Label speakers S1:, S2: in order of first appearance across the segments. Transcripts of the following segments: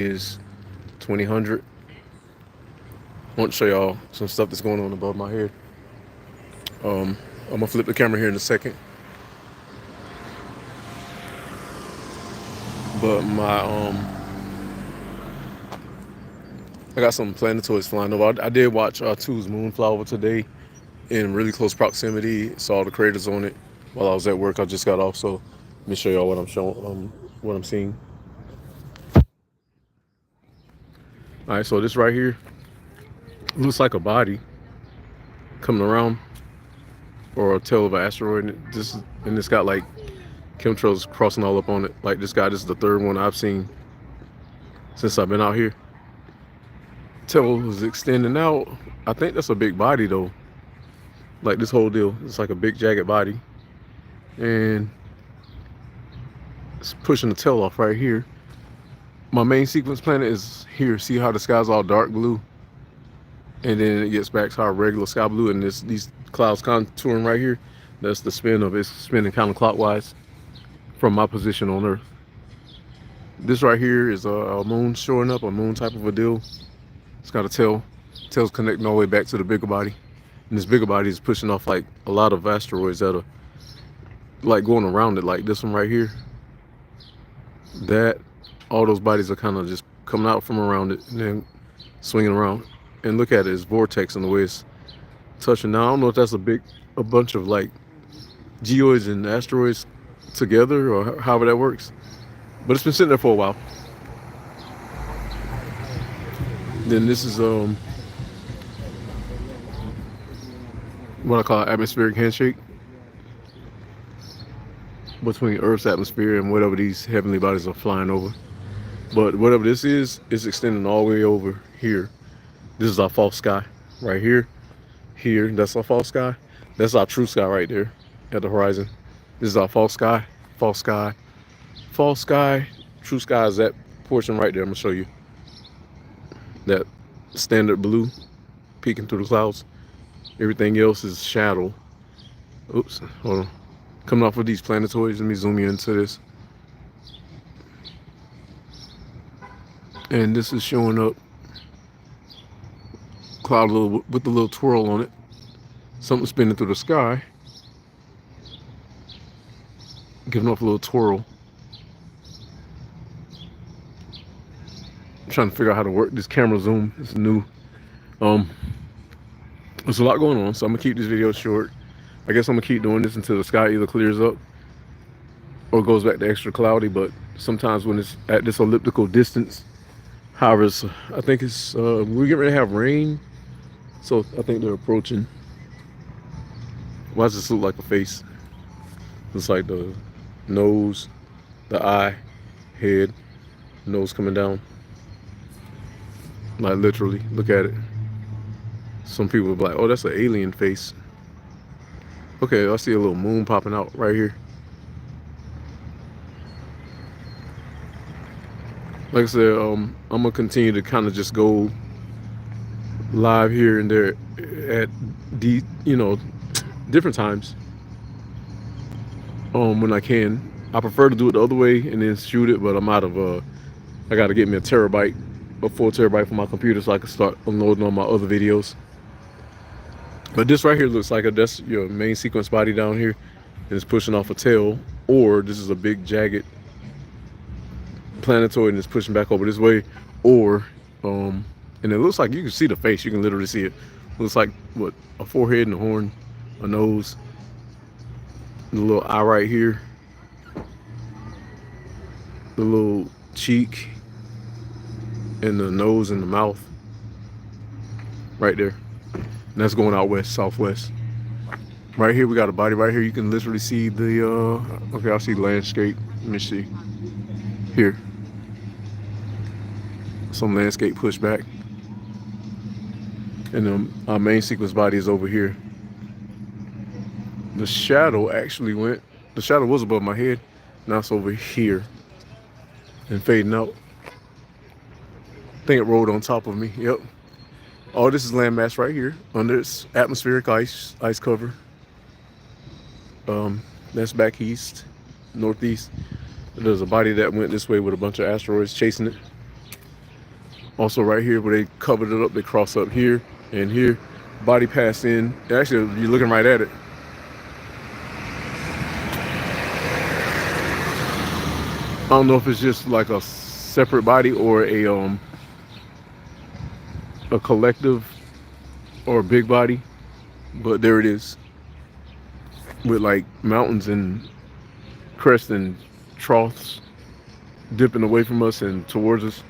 S1: Is 2000. I want to show y'all some stuff that's going on above my head. I'm gonna flip the camera here in a second, but I got some planetoids flying over. I did watch Two's moon fly over today in really close proximity. Saw the craters on it while I was at work. I just got off, so let me show y'all what I'm showing. What I'm seeing. All right, so this right here looks like a body coming around, or a tail of an asteroid. And it's got like chemtrails crossing all up on it. Like this guy, this is the third one I've seen since I've been out here. Tail is extending out. I think that's a big body though. Like this whole deal, it's like a big jagged body, and it's pushing the tail off right here. My main sequence planet is here. See how the sky's all dark blue, and then it gets back to our regular sky blue, and these clouds contouring right here. That's the spin of it. It's spinning counterclockwise from my position on Earth. This right here is a moon showing up, a moon type of a deal. It's got a tail. Tail's connecting all the way back to the bigger body. And this bigger body is pushing off like a lot of asteroids that are like going around it, like this one right here. That, all those bodies are kind of just coming out from around it and then swinging around. And look at it, it's vortex in the way it's touching. Now, I don't know if that's a bunch of like geoids and asteroids together or however that works. But it's been sitting there for a while. Then this is what I call an atmospheric handshake between Earth's atmosphere and whatever these heavenly bodies are flying over. But whatever this is, it's extending all the way over here. This is our false sky right here. Here, that's our false sky. That's our true sky right there at the horizon. This is our false sky, false sky, false sky. True sky is that portion right there. I'm gonna show you that standard blue peeking through the clouds. Everything else is shadow. Oops, hold on. Coming off of these planetoids. Let me zoom you into this. And this is showing up cloud with a little twirl on it. Something spinning through the sky, giving off a little twirl. I'm trying to figure out how to work this camera zoom. It's new. There's a lot going on, so I'm gonna keep this video short. I guess I'm gonna keep doing this until the sky either clears up or goes back to extra cloudy. But sometimes when it's at this elliptical distance, however, I think it's we're getting ready to have rain, so I think they're approaching. Why does this look like a face? It's like the nose, the eye, head, nose coming down. Like literally, look at it. Some people are like, oh, that's an alien face. Okay, I see a little moon popping out right here. Like I said, I'm gonna continue to kind of just go live here and there at different times. When I can. I prefer to do it the other way and then shoot it, but I'm out of I gotta get me a 4 terabyte for my computer so I can start unloading on my other videos. But this right here looks like that's your main sequence body down here, and it's pushing off a tail, or this is a big jagged planetoid and it's pushing back over this way, or and it looks like you can see the face. You can literally see it. It looks like what, a forehead and a horn, a nose, and a little eye right here, the little cheek, and the nose and the mouth right there. And that's going out west, southwest. Right here, we got a body right here. You can literally see the, okay, I see landscape. Let me see. Here. Some landscape pushback. And then our main sequence body is over here. The shadow was above my head. Now it's over here and fading out. I think it rolled on top of me. Yep. All this is landmass right here under its atmospheric ice cover. That's back northeast. There's a body that went this way with a bunch of asteroids chasing it. Also right here where they covered it up, they cross up here and here. Body pass in. Actually, you're looking right at it. I don't know if it's just like a separate body or a collective or a big body, but there it is, with like mountains and crests and troughs dipping away from us and towards us.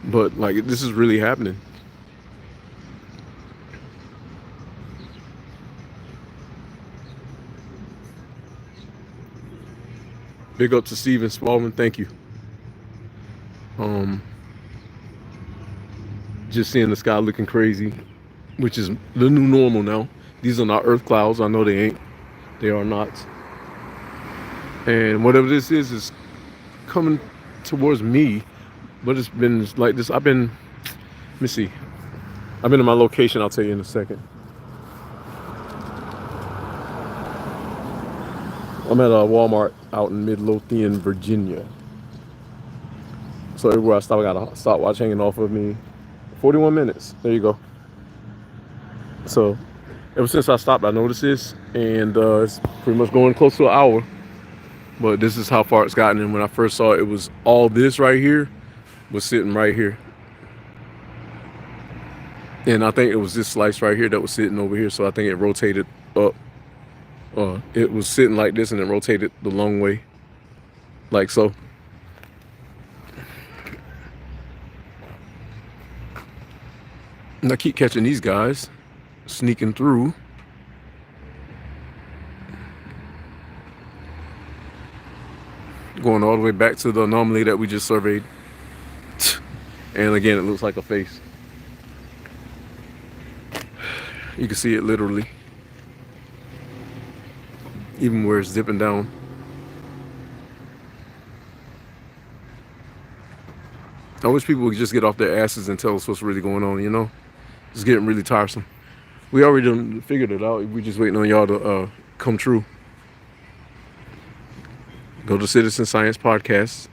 S1: But like this is really happening. Big up to Steven Spalding, thank you. Just seeing the sky looking crazy, which is the new normal now. These are not Earth clouds. I know they ain't. They are not. And whatever this is coming towards me. But it's been like this. Let me see. I've been in my location. I'll tell you in a second. I'm at a Walmart out in Midlothian, Virginia. So everywhere I stop, I got a stopwatch hanging off of me. 41 minutes. There you go. So ever since I stopped, I noticed this, and it's pretty much going close to an hour. But this is how far it's gotten. And when I first saw it, it was all this right here was sitting right here. And I think it was this slice right here that was sitting over here. So I think it rotated up. It was sitting like this and it rotated the long way. Like so. And I keep catching these guys sneaking through. Going all the way back to the anomaly that we just surveyed. And again, it looks like a face. You can see it literally. Even where it's dipping down. I wish people would just get off their asses and tell us what's really going on, you know? It's getting really tiresome. We already done figured it out. We're just waiting on y'all to come true. Go to Citizen Science Podcast.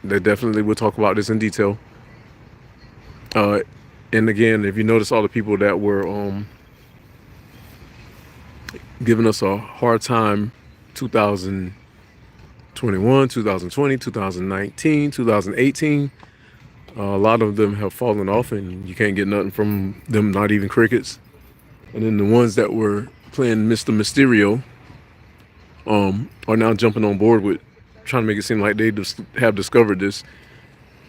S1: They definitely will talk about this in detail. And again, if you notice all the people that were giving us a hard time 2021, 2020, 2019, 2018, a lot of them have fallen off and you can't get nothing from them, not even crickets. And then the ones that were playing Mr. Mysterio are now jumping on board with trying to make it seem like they just have discovered this.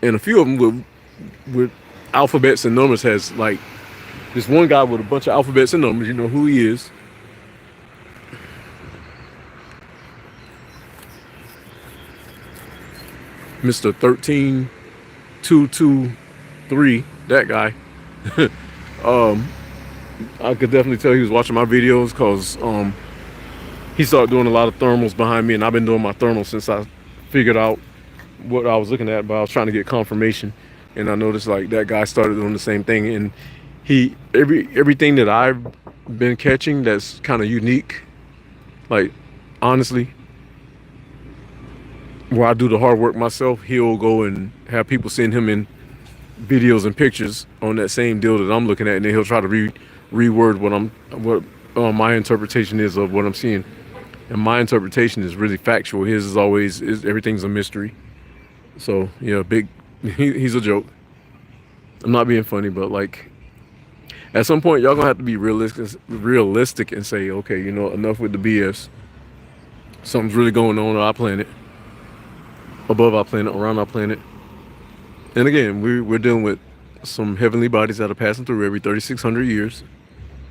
S1: And a few of them with alphabets and numbers has like this one guy with a bunch of alphabets and numbers, you know who he is. Mr. 13223, that guy. I could definitely tell he was watching my videos because he started doing a lot of thermals behind me, and I've been doing my thermals since I figured out what I was looking at, but I was trying to get confirmation, and I noticed like that guy started doing the same thing, and everything that I've been catching that's kind of unique, like honestly, where I do the hard work myself, he'll go and have people send him in videos and pictures on that same deal that I'm looking at, and then he'll try to reword what my interpretation is of what I'm seeing. And my interpretation is really factual. His is always everything's a mystery. So yeah, he's a joke. I'm not being funny, but like at some point y'all gonna have to be realistic and say, okay, you know, enough with the BS. Something's really going on our planet, above our planet, around our planet. And again, we're dealing with some heavenly bodies that are passing through every 3,600 years.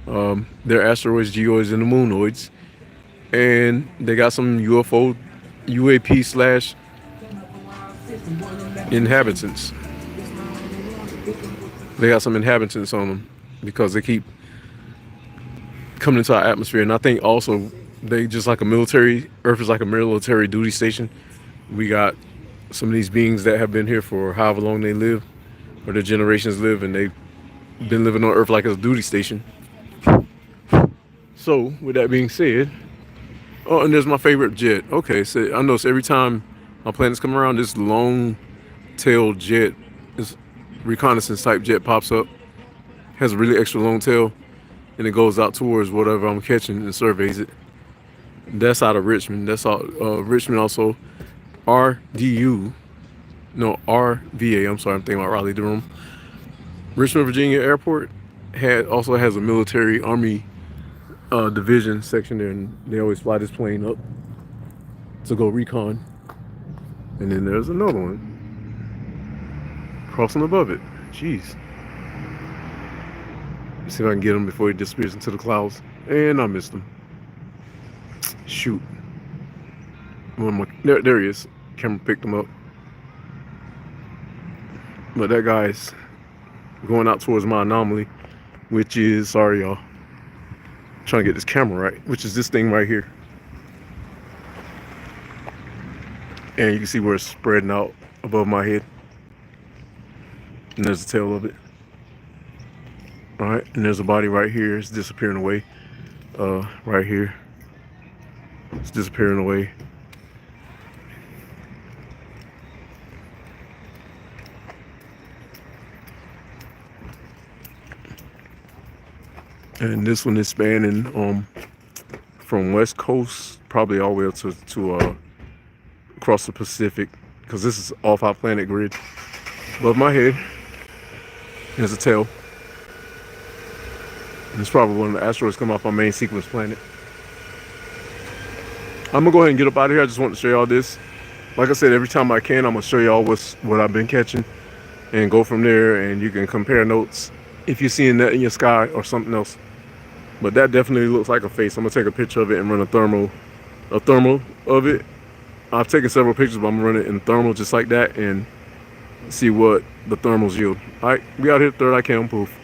S1: They're asteroids, geoids, and the moonoids. And they got some UAP / inhabitants. They got some inhabitants on them because they keep coming into our atmosphere. And I think also they just like Earth is like a military duty station. We got some of these beings that have been here for however long they live, or their generations live, and they've been living on Earth like a duty station. So, with that being said, oh, and there's my favorite jet. Okay, so I notice every time my planets come around, this long-tailed jet is reconnaissance type jet pops up. Has a really extra long tail, and it goes out towards whatever I'm catching and surveys it. That's out of Richmond. That's all. Richmond also. RDU. No, RVA. I'm sorry, I'm thinking about Raleigh Durham. Richmond, Virginia Airport also has a military army division section there, and they always fly this plane up to go recon. And then there's another one crossing above it. Jeez. Let's see if I can get him before he disappears into the clouds. And I missed him. Shoot. There he is. Camera picked him up. But that guy's going out towards my anomaly, which is, sorry y'all, trying to get this camera right, which is this thing right here. And you can see where it's spreading out above my head. And there's the tail of it. All right, and there's a body right here. It's disappearing away. Right here. It's disappearing away. And this one is spanning from West Coast probably all the way up to across the Pacific, because this is off our planet grid. Above my head, there's a tail. And it's probably one of the asteroids coming off our main sequence planet. I'm gonna go ahead and get up out of here. I just want to show y'all this. Like I said, every time I can, I'm gonna show y'all what I've been catching and go from there, and you can compare notes if you're seeing that in your sky or something else. But that definitely looks like a face. I'm gonna take a picture of it and run a thermal of it. I've taken several pictures, but I'm gonna run it in thermal just like that and see what the thermals yield. All right, we out here, third eye cam, poof.